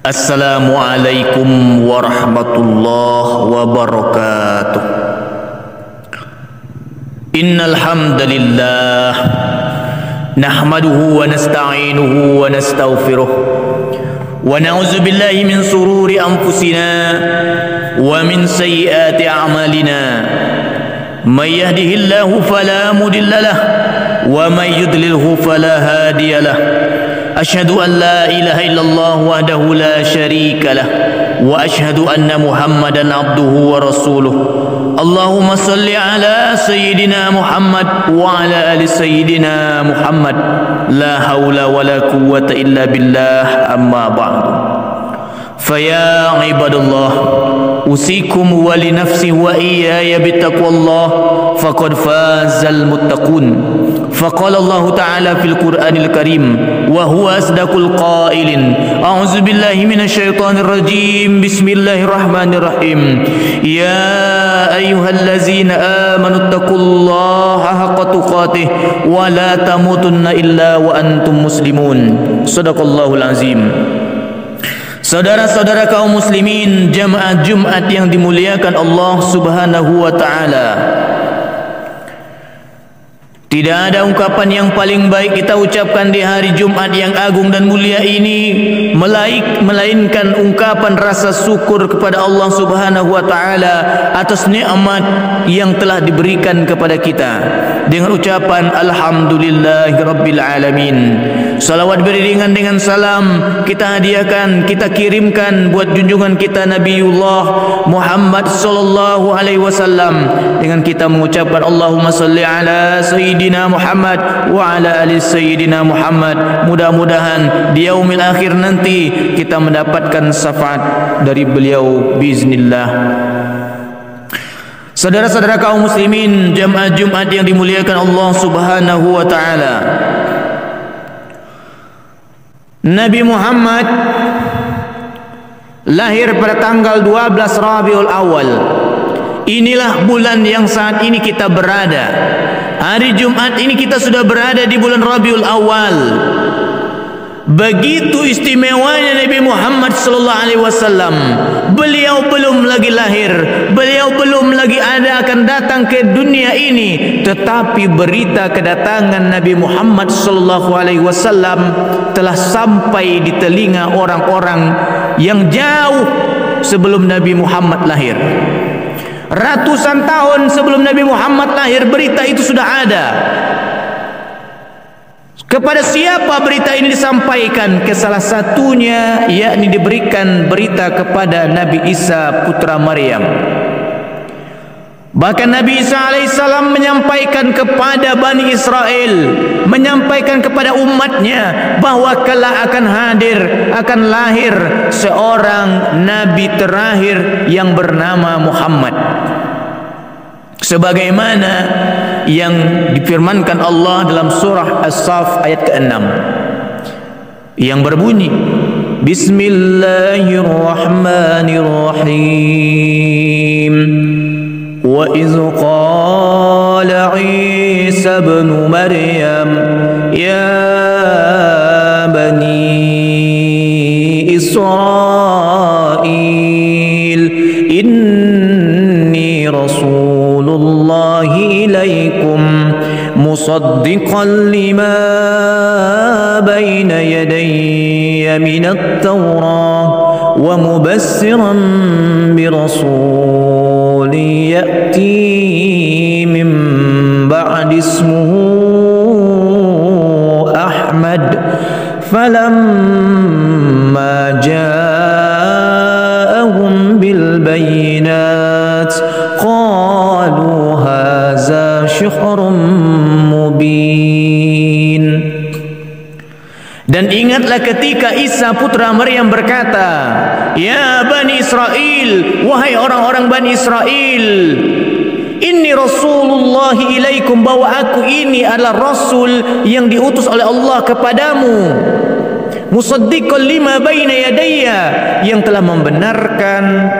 Assalamualaikum warahmatullahi wabarakatuh. Innal hamdalillah nahmaduhu wa nasta'inuhu wa nastaghfiruh wa na'udzu billahi min sururi anfusina wa min sayyiati a'malina. May yahdihillahu fala mudilla lahu wa may yudlilhu fala hadiya lahu. Asyhadu an la ilaha illallah wahdahu la syarika lah wa asyhadu anna Muhammadan abduhu wa rasuluh. Allahumma salli ala sayyidina Muhammad wa ala ali sayyidina Muhammad. La haula wa la quwwata illa billah, amma ba'du. Faya ibadallah, usikum wa li nafsi wa iyaya bittaqwallah, faqad fazal muttaqun. فقال الله تعالى في القرآن الكريم وهو أصدق القائلين أعوذ بالله من الشيطان الرجيم بسم الله الرحمن الرحيم يا أيها الذين آمنوا اتقوا الله حق تقاته ولا تموتن إلا وأنتم مسلمون. صدق الله العظيم. Saudara-saudara kaum muslimin, jamaah Jumat yang dimuliakan Allah Subhanahu wa taala, tidak ada ungkapan yang paling baik kita ucapkan di hari Jumat yang agung dan mulia ini melainkan ungkapan rasa syukur kepada Allah Subhanahu wa taala atas nikmat yang telah diberikan kepada kita dengan ucapan alhamdulillahirabbil alamin. Salawat beriringan dengan salam kita hadiahkan, kita kirimkan buat junjungan kita Nabiullah Muhammad sallallahu alaihi wasallam dengan kita mengucapkan Allahumma salli ala sayyidina Muhammad wa ala ali sayyidina Muhammad. Mudah-mudahan di yaumil akhir nanti kita mendapatkan syafaat dari beliau biiznillah. Saudara-saudara kaum muslimin, jamaah Jumat yang dimuliakan Allah Subhanahu wa taala, Nabi Muhammad lahir pada tanggal 12 Rabiul Awal. Inilah bulan yang saat ini kita berada. Hari Jumat ini kita sudah berada di bulan Rabiul Awal. Begitu istimewanya Nabi Muhammad sallallahu alaihi wasallam. Beliau belum lagi lahir, beliau belum lagi akan datang ke dunia ini, tetapi berita kedatangan Nabi Muhammad sallallahu alaihi wasallam telah sampai di telinga orang-orang yang jauh sebelum Nabi Muhammad lahir. Ratusan tahun sebelum Nabi Muhammad lahir, berita itu sudah ada. Kepada siapa berita ini disampaikan? Ke salah satunya, yakni diberikan berita kepada Nabi Isa putra Maryam. Bahkan Nabi Isa alaihissalam menyampaikan kepada Bani Israel, menyampaikan kepada umatnya bahwa kelak akan lahir seorang Nabi terakhir yang bernama Muhammad. Sebagaimana yang difirmankan Allah dalam surah As-Saff ayat ke-6 yang berbunyi Bismillahirrahmanirrahim. Wa iz qala Isa ibn Maryam ya bani Israil inni rasulullahi ilaikum musaddiqan lima bayna yadayya minat tawrah wa mubassiran bi rasulin ya'ti min ba'di ismuhu Ahmad falamma ja'ahum bil bayinat qalu hadza syihrun mubin. Dan ingatlah ketika Isa putra Maryam berkata, ya Bani Israel, wahai orang-orang Bani Israel, inni Rasulullah ilaikum, bahwa aku ini adalah Rasul yang diutus oleh Allah kepadamu, musaddiqan lima baina yadayya, yang telah membenarkan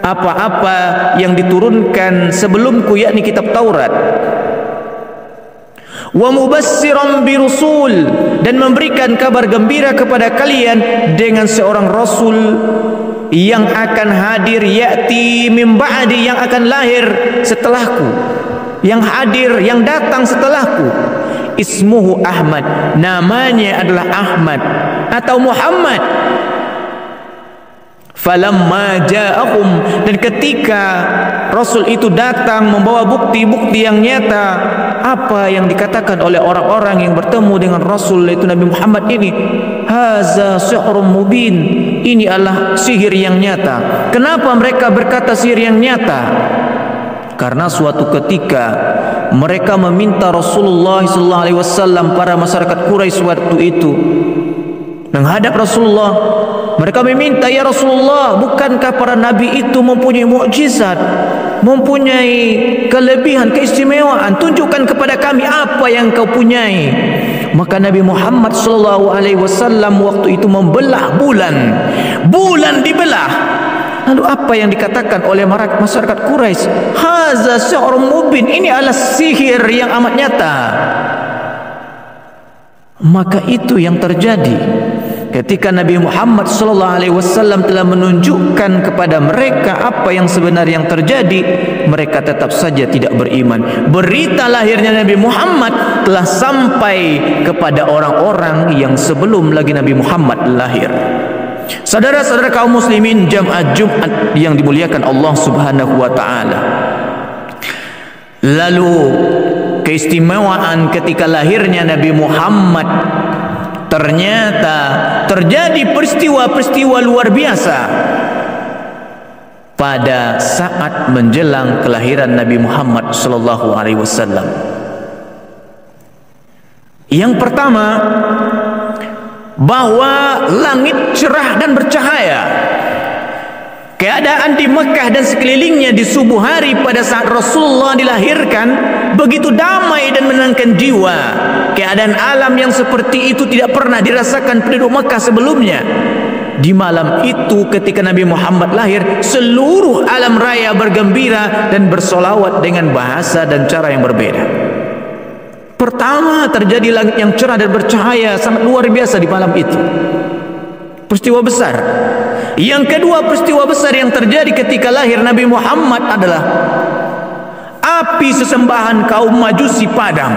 apa-apa yang diturunkan sebelumku, yakni kitab Taurat. wa mubassiran birusul, dan memberikan kabar gembira kepada kalian dengan seorang rasul yang akan hadir, ya'ti min ba'di, yang akan lahir setelahku, yang hadir, yang datang setelahku. Ismuhu Ahmad, namanya adalah Ahmad atau Muhammad. Falamma ja'akum, dan ketika Rasul itu datang membawa bukti-bukti yang nyata, apa yang dikatakan oleh orang-orang yang bertemu dengan Rasul itu Nabi Muhammad ini, haza sihrun mubin, ini adalah sihir yang nyata. Kenapa mereka berkata sihir yang nyata? Karena suatu ketika mereka meminta Rasulullah SAW, para masyarakat Quraisy waktu itu menghadap Rasulullah, mereka meminta, ya Rasulullah, bukankah para nabi itu mempunyai mukjizat, mempunyai kelebihan, keistimewaan? Tunjukkan kepada kami apa yang kau punyai. Maka Nabi Muhammad SAW waktu itu membelah bulan dibelah. Lalu apa yang dikatakan oleh masyarakat Quraisy? Haza sihrun mubin, ini adalah sihir yang amat nyata. Maka itu yang terjadi ketika Nabi Muhammad SAW telah menunjukkan kepada mereka apa yang sebenarnya yang terjadi, mereka tetap saja tidak beriman. Berita lahirnya Nabi Muhammad telah sampai kepada orang-orang yang sebelum lagi Nabi Muhammad lahir. Saudara-saudara kaum muslimin jamaah Jumat yang dimuliakan Allah Subhanahu wa taala. Lalu keistimewaan ketika lahirnya Nabi Muhammad, ternyata terjadi peristiwa-peristiwa luar biasa pada saat menjelang kelahiran Nabi Muhammad sallallahu alaihi wasallam. Yang pertama, bahwa langit cerah dan bercahaya. Keadaan di Mekah dan sekelilingnya di subuh hari pada saat Rasulullah dilahirkan begitu damai dan menenangkan jiwa. Keadaan alam yang seperti itu tidak pernah dirasakan penduduk Mekah sebelumnya. Di malam itu ketika Nabi Muhammad lahir, seluruh alam raya bergembira dan bersolawat dengan bahasa dan cara yang berbeda. Pertama, terjadi langit yang cerah dan bercahaya sangat luar biasa di malam itu. Peristiwa besar. Yang kedua, peristiwa besar yang terjadi ketika lahir Nabi Muhammad adalah api sesembahan kaum Majusi padam.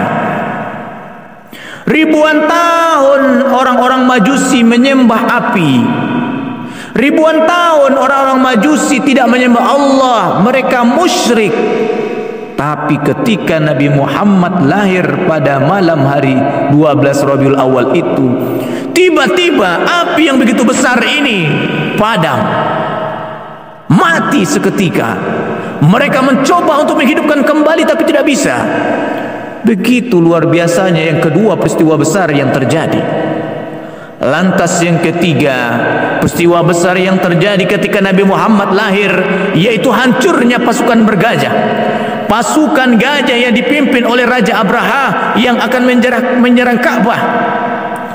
Ribuan tahun orang-orang Majusi menyembah api. Ribuan tahun orang-orang Majusi tidak menyembah Allah, mereka musyrik. Tapi ketika Nabi Muhammad lahir pada malam hari 12 Rabiul Awal itu, tiba-tiba api yang begitu besar ini padam, mati seketika. Mereka mencoba untuk menghidupkan kembali tapi tidak bisa. Begitu luar biasanya yang kedua peristiwa besar yang terjadi. Lantas yang ketiga, peristiwa besar yang terjadi ketika Nabi Muhammad lahir, yaitu hancurnya pasukan bergajah. Pasukan gajah yang dipimpin oleh Raja Abraha yang akan menyerang Ka'bah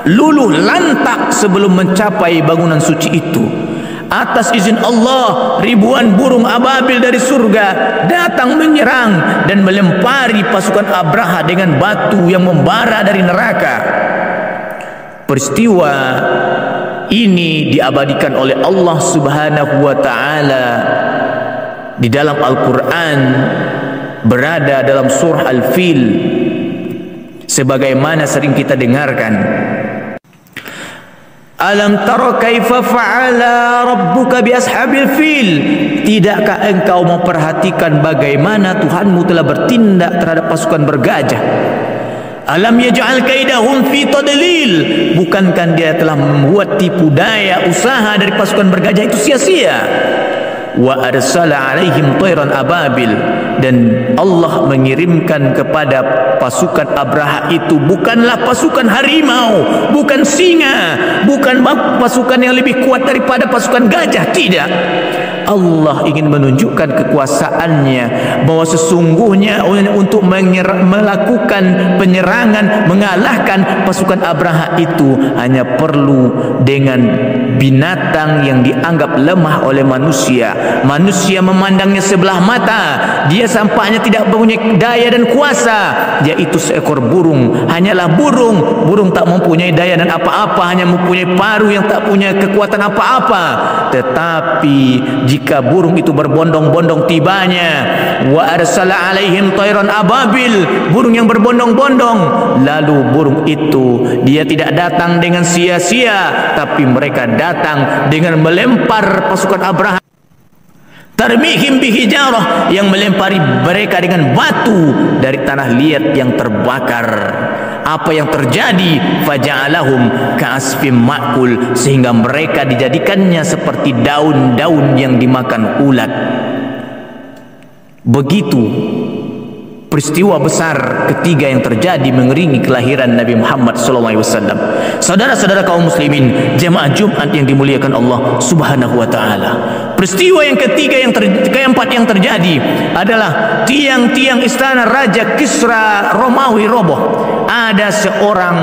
luluh lantak sebelum mencapai bangunan suci itu. Atas izin Allah, ribuan burung ababil dari surga datang menyerang dan melempari pasukan Abraha dengan batu yang membara dari neraka. Peristiwa ini diabadikan oleh Allah Subhanahu wa taala di dalam Al-Qur'an, berada dalam surah Al-Fil, sebagaimana sering kita dengarkan. Alam tara kaifa fa'ala rabbuka bi ashabil fil? Tidakkah engkau memperhatikan bagaimana Tuhanmu telah bertindak terhadap pasukan bergajah? Alam yaj'al kaidahum fi tadlil? Bukankah dia telah membuat tipu daya usaha dari pasukan bergajah itu sia-sia? Wa arsala alaihim tayran ababil, dan Allah mengirimkan kepada pasukan Abraha itu bukanlah pasukan harimau, bukan singa, bukan pasukan yang lebih kuat daripada pasukan gajah, tidak. Allah ingin menunjukkan kekuasaannya, bahwa sesungguhnya untuk melakukan penyerangan, mengalahkan pasukan Abraha itu hanya perlu dengan binatang yang dianggap lemah oleh manusia. Manusia memandangnya sebelah mata, dia sampaknya tidak punya daya dan kuasa, yaitu seekor burung. Hanyalah burung. Burung tak mempunyai daya dan apa-apa, hanya mempunyai paruh yang tak punya kekuatan apa-apa. Tetapi jika burung itu berbondong-bondong tibanya, wa arsala alaihim tayran ababil, burung yang berbondong-bondong, lalu burung itu dia tidak datang dengan sia-sia, tapi mereka datang dengan melempar pasukan Abraha, tarmihim bihijarah, yang melempari mereka dengan batu dari tanah liat yang terbakar. Apa yang terjadi? Faja'alahum ka'asfim ma'kul, sehingga mereka dijadikannya seperti daun-daun yang dimakan ulat. Begitu peristiwa besar ketiga yang terjadi mengiringi kelahiran Nabi Muhammad SAW. Saudara-saudara kaum muslimin, jemaah Jumat yang dimuliakan Allah Subhanahu wa taala. Peristiwa yang ketiga keempat yang terjadi adalah tiang-tiang istana Raja Kisra Romawi roboh. Ada seorang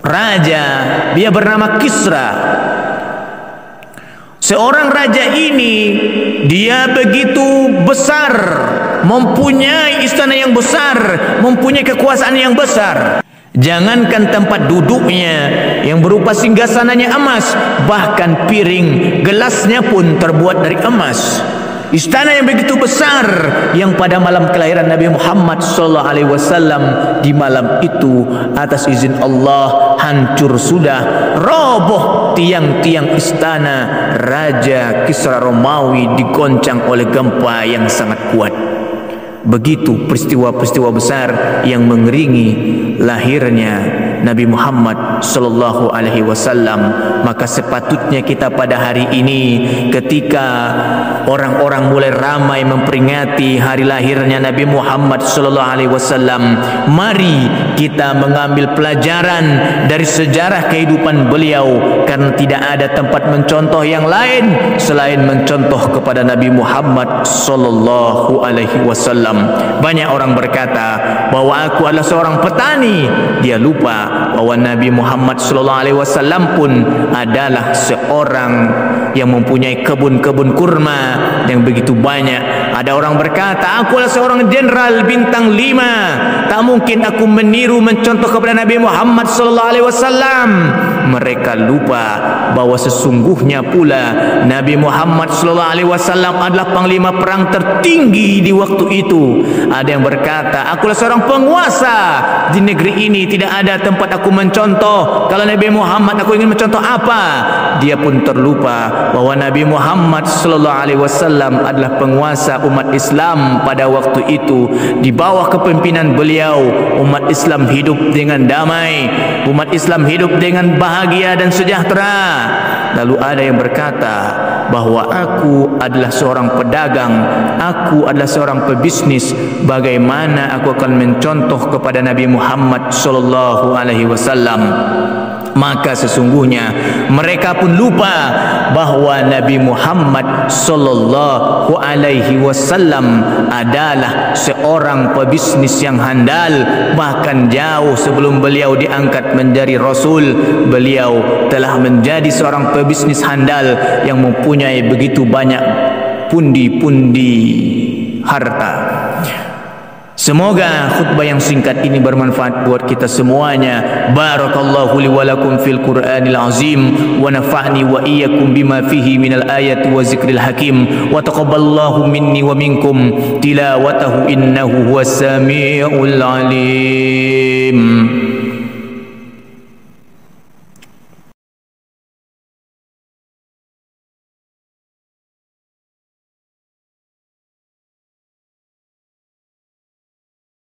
raja, dia bernama Kisra. Seorang raja ini dia begitu besar, mempunyai istana yang besar, mempunyai kekuasaan yang besar. Jangankan tempat duduknya yang berupa singgasananya emas, bahkan piring gelasnya pun terbuat dari emas. Istana yang begitu besar, yang pada malam kelahiran Nabi Muhammad SAW, di malam itu atas izin Allah hancur sudah, roboh tiang-tiang istana Raja Kisra Romawi, digoncang oleh gempa yang sangat kuat. Begitu peristiwa-peristiwa besar yang mengiringi lahirnya Nabi Muhammad sallallahu alaihi wasallam. Maka sepatutnya kita pada hari ini, ketika orang-orang mulai ramai memperingati hari lahirnya Nabi Muhammad sallallahu alaihi wasallam, mari kita mengambil pelajaran dari sejarah kehidupan beliau, karena tidak ada tempat mencontoh yang lain selain mencontoh kepada Nabi Muhammad sallallahu alaihi wasallam. Banyak orang berkata bahwa aku adalah seorang petani. Dia lupa bahwa Nabi Muhammad SAW pun adalah seorang yang mempunyai kebun-kebun kurma yang begitu banyak. Ada orang berkata, aku adalah seorang jenderal bintang 5. Tak mungkin aku meniru mencontoh kepada Nabi Muhammad SAW. Mereka lupa bahwa sesungguhnya pula Nabi Muhammad SAW adalah panglima perang tertinggi di waktu itu. Ada yang berkata, aku adalah seorang penguasa di negeri ini, tidak ada tempat aku mencontoh. Kalau Nabi Muhammad aku ingin mencontoh apa? Dia pun terlupa bahwa Nabi Muhammad SAW adalah penguasa umat Islam pada waktu itu. Di bawah kepimpinan beliau, umat Islam hidup dengan damai, umat Islam hidup dengan bahagia dan sejahtera. Lalu ada yang berkata bahwa aku adalah seorang pedagang, aku adalah seorang pebisnis, bagaimana aku akan mencontoh kepada Nabi Muhammad sallallahu alaihi wasallam? Maka sesungguhnya mereka pun lupa bahwa Nabi Muhammad sallallahu alaihi wasallam adalah seorang pebisnis yang handal. Bahkan jauh sebelum beliau diangkat menjadi rasul, beliau telah menjadi seorang pebisnis handal yang mempunyai begitu banyak pundi-pundi harta. Semoga khutbah yang singkat ini bermanfaat buat kita semuanya. Barakallahu li wa lakum fil Qur'anil azim, wa nafa'ni wa iyyakum bima fihi minal ayati wa zikril hakim, wa taqabbalallahu minni wa minkum tilawatahu innahu huwas samiul alim.